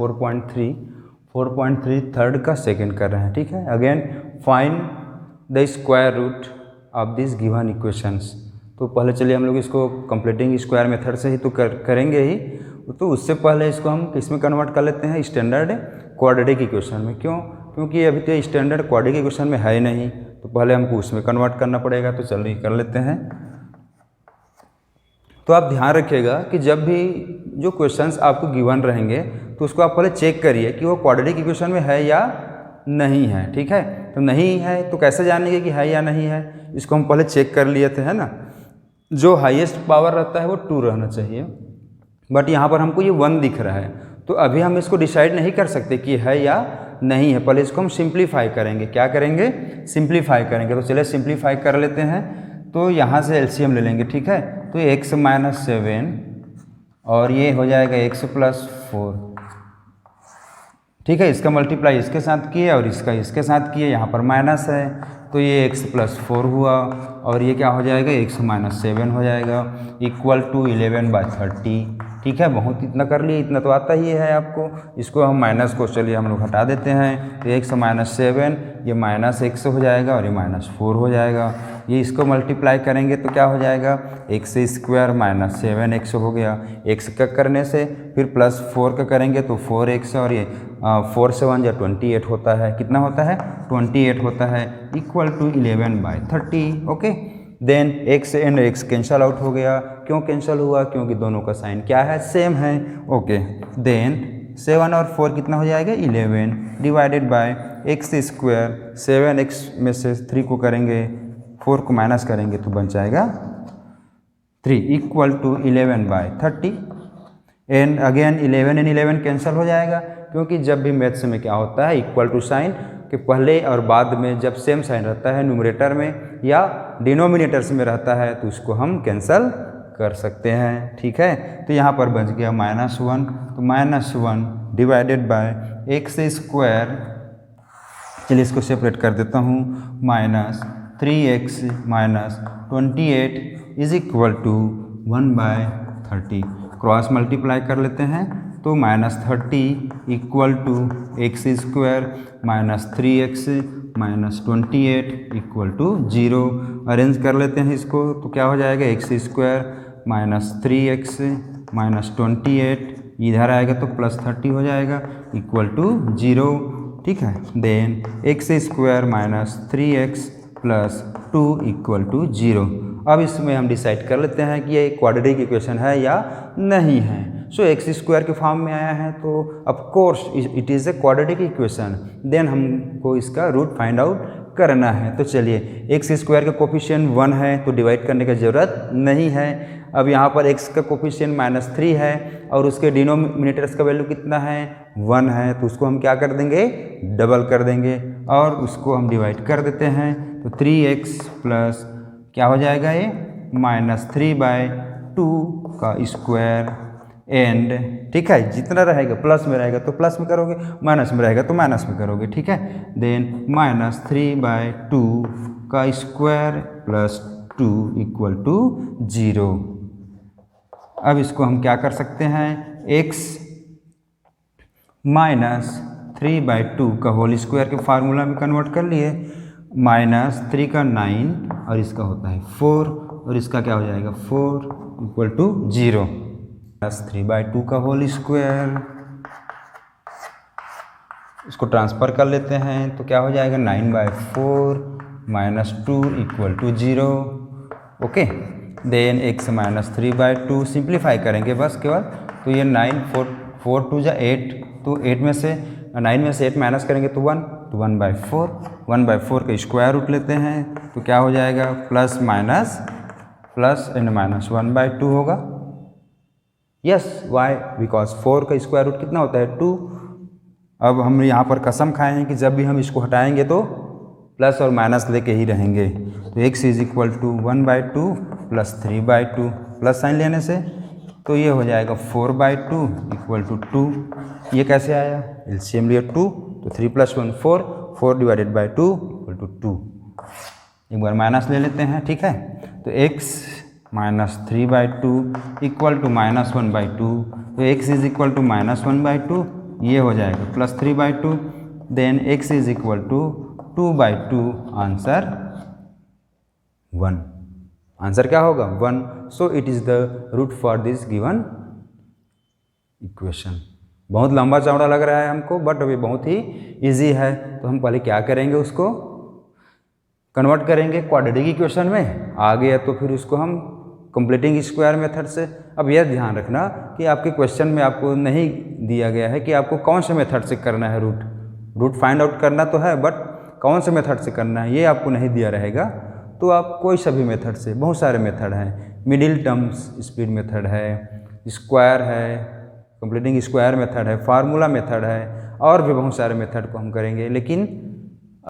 4.3 third का second कर रहे हैं, ठीक है। Again find the square root of this given equations. तो पहले चलिए हम लोग इसको कंप्लीटिंग स्क्वायर मेथड से ही तो करेंगे ही, तो उससे पहले इसको हम किस में कन्वर्ट कर लेते हैं, स्टैंडर्ड क्वाड्रेटिक इक्वेशन में। क्यों? क्योंकि अभी तो स्टैंडर्ड क्वाड्रेटिक इक्वेशन में है नहीं, तो पहले हमको उसमें कन्वर्ट करना पड़ेगा। तो चलिए कर लेते हैं। तो आप ध्यान रखिएगा कि जब भी जो क्वेश्चंस आपको गिवन रहेंगे तो उसको आप पहले चेक करिए कि वो क्वाड्रेटिक इक्वेशन में है या नहीं है, ठीक है। तो नहीं है तो कैसे जानेंगे कि है या नहीं है, इसको हम पहले चेक कर लिए थे, है ना। जो हाईएस्ट पावर रहता है वो 2 रहना चाहिए, बट यहाँ पर हमको ये 1 दिख रहा है। तो अभी हम इसको डिसाइड नहीं कर सकते कि है या नहीं है, पहले इसको हम सिंप्लीफाई करेंगे। क्या करेंगे? सिंप्लीफाई करेंगे। तो चलिए सिंप्लीफाई कर लेते हैं। तो यहाँ से एलसीएम ले लेंगे, ठीक है। तो x - 7 और ये हो जाएगा x + 4, ठीक है। इसका मल्टीप्लाई इसके साथ किए और इसका इसके साथ किए, यहाँ पर माइनस है तो ये x + 4 हुआ और ये क्या हो जाएगा, x - 7 हो जाएगा इक्वल टू 11/30, ठीक है। बहुत इतना कर लिए, इतना तो आता ही है आपको। इसको हम माइनस को चलिए हम लोग हटा देते हैं। तो x - 7 ये -x हो जाएगा और ये -4 हो जाएगा। ये इसको मल्टीप्लाई करेंगे तो क्या हो जाएगा, x² - 7x हो गया। x का करने से फिर +4 का करेंगे तो 4x और ये 4 × 7 = 28 होता है। कितना होता है? 28 होता है equal to 11/30। Okay, then x and x cancel out हो गया। क्यों कैंसल हुआ? क्योंकि दोनों का साइन क्या है, सेम है। ओके, देन 7 और 4 कितना हो जाएगा, 11 डिवाइडेड बाय x²। 7x में से 3 को करेंगे, 4 को माइनस करेंगे तो बन जाएगा 3 equal to 11/30। And again 11 and 11 cancel हो जाएगा, क्योंकि जब भी मैथ्स में क्या होता है, इक्वल टू साइन के पहले और बाद में जब सेम साइन रहता है न्यूमरेटर में या डिनोमिनेटर्स में रहता है तो उसको हम कैंसिल कर सकते हैं, ठीक है। तो यहाँ पर बच गया -1, तो -1 डिवाइडेड बाय x²। चलिए इसको सेपरेट कर देता हूँ। -3x - 28 is equal to 1/30। Cross multiply कर लेते हैं तो -30 equal to x² - 3x - 28 equal to 0। Arrange कर लेते हैं इसको तो क्या हो जाएगा, x² - 3x - 28 इधर आएगा तो +30 हो जाएगा इक्वल टू 0, ठीक है। Then x² - 3x + 2 equal to 0। अब इसमें हम डिसाइड कर लेते हैं कि ये क्वाड्रेटिक इक्वेशन है या नहीं है। सो x² के फॉर्म में आया है तो of course it is a quadratic equation. Then हमको इसका रूट फाइंड आउट करना है। तो चलिए x² का कोफिशिएंट 1 है तो डिवाइड करने की ज़रूरत नहीं है। अब यहाँ पर x का कोफिशिएंट -3 है और उसके डिनोमिनेटर्स का वैल्यू कितना है, 1 है, तो उसको हम क्या कर देंगे, डबल कर देंगे और उसको हम डिवाइड कर देते हैं। तो 3x प्लस क्या हो जाएगा, ये -3/2 का स्क्वायर एंड, ठीक है। जितना रहेगा प्लस में रहेगा तो प्लस में करोगे, माइनस में रहेगा तो माइनस में करोगे, ठीक है। देन -3/2 का स्क्वायर + 2 इक्वल टू 0। अब इसको हम क्या कर सकते हैं, x -3/2 का होल स्क्वायर के फार्मूला में कन्वर्ट कर लिए। -3 का 9 और इसका होता है 4 और इसका क्या हो जाएगा 4 इक्वल टू 0। +3/2 का होल स्क्वायर, इसको ट्रांसफ़र कर लेते हैं तो क्या हो जाएगा 9/4 - 2 equal to 0। Okay, then x -3/2 simplify करेंगे बस केवल। तो ये 9 4 2 = 8, तो 8 में से 9 में से 8 माइनस करेंगे तो 1, तो 1/4 1/4 का स्क्वायर रूट लेते हैं तो क्या हो जाएगा प्लस एंड माइनस 1/2 होगा। यस, वाई, बिकॉज 4 का स्क्वायर रूट कितना होता है 2। अब हम यहाँ पर कसम खाए हैं कि जब भी हम इसको हटाएंगे तो प्लस और माइनस लेके ही रहेंगे। तो x = 1/2 + 3/2 प्लस साइन लेने से तो ये हो जाएगा 4/2 इक्वल टू 2। ये कैसे आया, एलसीएम लिया 2 तो 3 + 1 4, 4 डिवाइडेड बाई 2 इक्वल टू 2। एक बार माइनस ले लेते हैं, ठीक है। तो x -3/2 इक्वल टू -1/2, तो x = -1/2 ये हो जाएगा +3/2, then x is equal to 2/2, answer 1। Answer क्या होगा 1। So it is the root for this given equation. बहुत लंबा चौड़ा लग रहा है हमको, बट अभी बहुत ही इजी है। तो हम पहले क्या करेंगे, उसको कन्वर्ट करेंगे क्वाड्रेटिक इक्वेशन में। आ गया तो फिर उसको हम कंप्लीटिंग स्क्वायर मेथड से। अब यह ध्यान रखना कि आपके क्वेश्चन में आपको नहीं दिया गया है कि आपको कौन से मेथड से करना है रूट फाइंड आउट करना तो है, बट कौन से मेथड से करना है ये आपको नहीं दिया रहेगा। तो आप कोई सा भी मेथड से, बहुत सारे मेथड हैं, मिडिल टर्म्स स्पीड मेथड है, स्क्वायर है, कंप्लीटिंग स्क्वायर मेथड है, फार्मूला मेथड है, और भी बहुत सारे मेथड को हम करेंगे। लेकिन